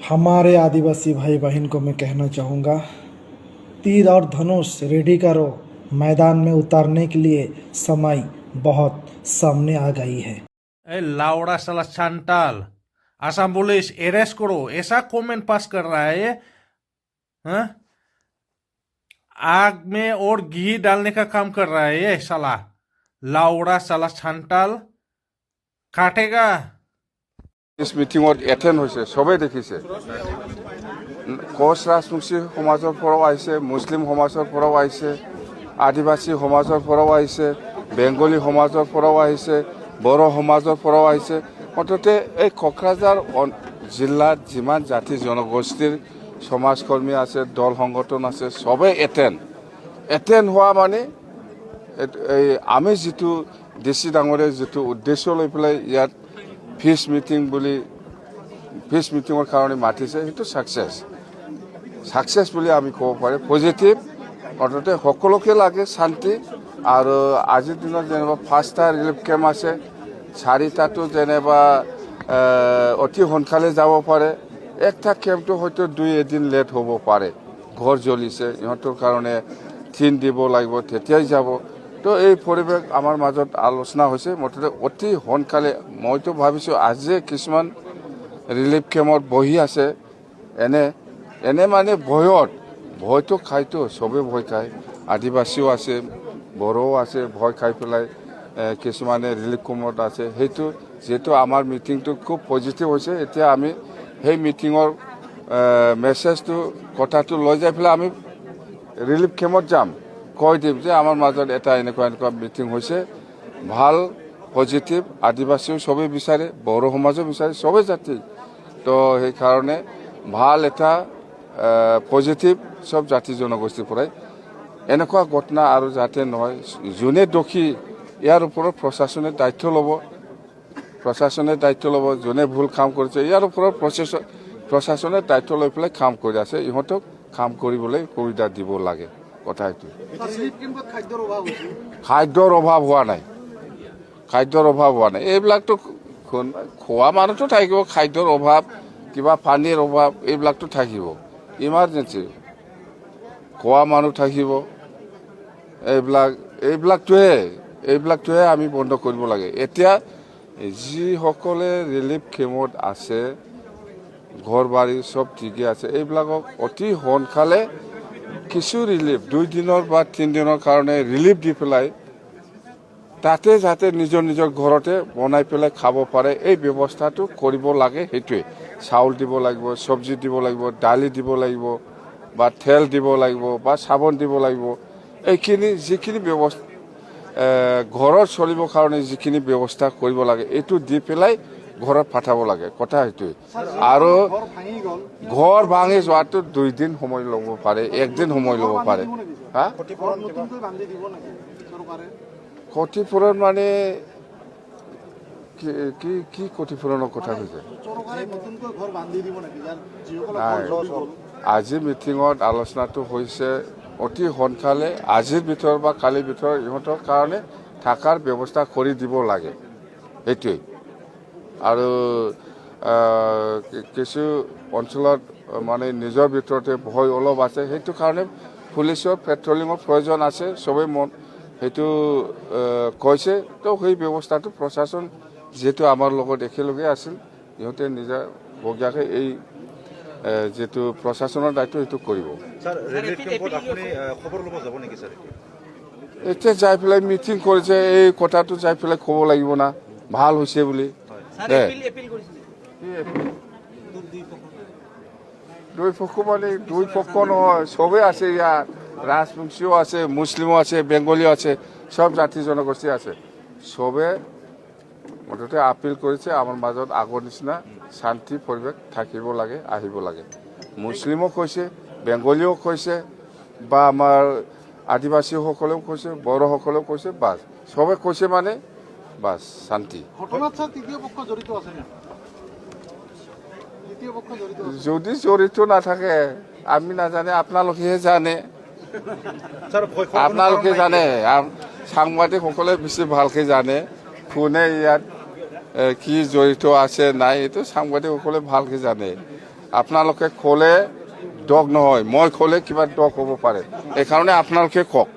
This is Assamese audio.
हमारे आदिवासी भाई बहन को मैं कहना चाहूँगा, तीर और धनुष रेडी करो, मैदान में उतारने के लिए समय बहुत सामने आ गई है। ए लाउड़ा साला chantal, असम पुलिस अरेस्ट करो, ऐसा कमेंट पास कर रहा है ये, हाँ? आग में और घी डालने का काम कर रहा है ये साला, लाउड़ा साला chantal, काटेगा। इस मिटिंगत एटेन्ड হৈছে সবে দেখিছে কোচ ৰাজবংশী সমাজৰ পৰাও আহিছে মুছলিম সমাজৰ পৰাও আহিছে আদিবাসী সমাজৰ পৰাও আহিছে বেংগলী সমাজৰ পৰাও আহিছে বড়ো সমাজৰ পৰাও আহিছে অন্ততে এই কোকৰাঝাৰ জিলাত যিমান জাতি জনগোষ্ঠীৰ সমাজকৰ্মী আছে দল সংগঠন আছে সবে এটেন্ড হোৱা মানে এই আমি যেটো দেশী ডাঙৰে যেটো উদ্দেশ্য লৈ পেলাই ইয়াত পিছ মিটিঙৰ কাৰণে মাতিছে সেইটো সাকসেছ বুলি আমি ক'ব পাৰি পজিটিভ অৰ্থাৎ সকলোকে লাগে শান্তি আৰু আজিৰ দিনত যেনেবা 5টা ৰিলিফ কেম্প আছে 4টাটো যেনেবা অতি সোনকালে যাব পাৰে একটা কেম্পটো হয়তো 2 এদিন লেট হ'ব পাৰে ঘৰ জ্বলিছে ইহঁতৰ কাৰণে থিন দিব লাগিব তেতিয়াই যাব তো এই পৰিবেশ আমাৰ মাজত আলোচনা হৈছে মতে অতি সোনকালে মইতো ভাবিছো আজি কিছুমান ৰিলিফ কেম্পত বহি আছে এনে মানে ভয়তো খাইতো সবে ভয় খায় আদিবাসীও আছে বড়োও আছে ভয় খাই পেলাই কিছুমানে ৰিলিফ কেম্পত আছে সেইটো যেটো আমাৰ মিটিংটো খুব পজিটিভ হৈছে এতিয়া আমি সেই মিটিঙৰ মেছেজটো কথাটো লৈ যাই পেলাই আমি ৰিলিফ কেম্পত যাম কৈ দিম যে আমাৰ মাজত এটা এনেকুৱা মিটিং হৈছে ভাল পজিটিভ আদিবাসীও সবে বিচাৰে বড়ো সমাজও বিচাৰে সবে জাতি তো সেই কাৰণে ভাল এটা পজিটিভ সব জাতি জনগোষ্ঠীৰ পৰাই এনেকুৱা ঘটনা আৰু যাতে নহয় যোনে দোষী ইয়াৰ ওপৰত প্ৰশাসনে দায়িত্ব ল'ব যোনে ভুল কাম কৰিছে ইয়াৰ ওপৰত প্ৰশাসনে দায়িত্ব লৈ পেলাই কাম কৰি আছে ইহঁতক কাম কৰিবলৈ সুবিধা দিব লাগে কথা এইটো খাদ্যৰ অভাৱ হোৱা নাই এইবিলাকতো খোৱা মানুহতো থাকিব খাদ্যৰ অভাৱ কিবা পানীৰ অভাৱ এইবিলাকতো থাকিব ইমাৰ্জেঞ্চি খোৱা মানুহ থাকিব এইবিলাকটোহে আমি বন্ধ কৰিব লাগে এতিয়া যিসকলে ৰিলিফ কেম্পত আছে ঘৰ বাৰী সব ঠিকে আছে এইবিলাকক অতি সোনকালে কিছু ৰিলিফ 2 দিনৰ বা 3 দিনৰ কাৰণে ৰিলিফ দি পেলাই তাতে যাতে নিজৰ ঘৰতে বনাই পেলাই খাব পাৰে এই ব্যৱস্থাটো কৰিব লাগে সেইটোৱে চাউল দিব লাগিব সবজি দিব লাগিব দালি দিব লাগিব বা তেল দিব লাগিব বা চাবোন দিব লাগিব এইখিনি যিখিনি ব্যৱস্থা ঘৰত চলিবৰ কাৰণে যিখিনি ব্যৱস্থা কৰিব লাগে এইটো দি পেলাই ঘৰত পাঠাব লাগে কথা সেইটোৱে আৰু ঘৰ ভাঙি যোৱাটো 2 দিন সময় ল'ব পাৰে 1 দিন সময় ল'ব পাৰে হা ক্ষতিপূৰণ মানে কি ক্ষতিপূৰণৰ কথা কৈছে আজি মিটিঙত আলোচনাটো হৈছে অতি সোনকালে আজিৰ ভিতৰত বা কালিৰ ভিতৰত ইহঁতৰ কাৰণে থাকাৰ ব্যৱস্থা কৰি দিব লাগে এইটোৱেই আৰু কিছু অঞ্চলত মানে নিজৰ ভিতৰতে ভয় অলপ আছে সেইটো কাৰণে পুলিচৰ পেট্ৰলিঙৰ প্ৰয়োজন আছে সবে সেইটো কৈছে তো সেই ব্যৱস্থাটো প্ৰশাসন যেটো আমাৰ লগত একেলগে আছিল ইহঁতে নিজা বগিয়াকে এই যেটো প্ৰশাসনৰ দায়িত্ব এইটো কৰিব স্যাৰ ৰিলিফ কেম্পত আপনি খবৰ ল'ব যাব নেকি স্যাৰ এতিয়া যাই পেলাই মিটিং কৰিছে এই কথাটো যাই পেলাই ক'ব লাগিব না ভাল হৈছে বুলি দুই পক্ষ নহয় সবে আছে ইয়াত ৰাজবংশীও আছে মুছলিমো আছে বেংগলীও আছে সব জাতি জনগোষ্ঠী আছে সবে মুঠতে আপিল কৰিছে আমাৰ মাজত আগৰ নিচিনা শান্তি পৰিৱেশ থাকিব লাগে আহিব লাগে মুছলিমো কৈছে বেংগলীও কৈছে বা আমাৰ আদিবাসীসকলেও কৈছে বড়োসকলেও কৈছে বাস সবে কৈছে মানে বাস শান্তি যদি জড়িত নাথাকে আমি নাজানে আপোনালোকেহে জানে আপোনালোকে জানে সাংবাদিকসকলে বেছি ভালকে জানে কোনে ইয়াত কি জড়িত আছে নাই এইটো সাংবাদিকসকলে ভালকে জানে আপোনালোকে ক'লে দগ নহয়, মই ক'লে কিবা দগ হ'ব পাৰে, এইকাৰণে আপোনালোকে কওক।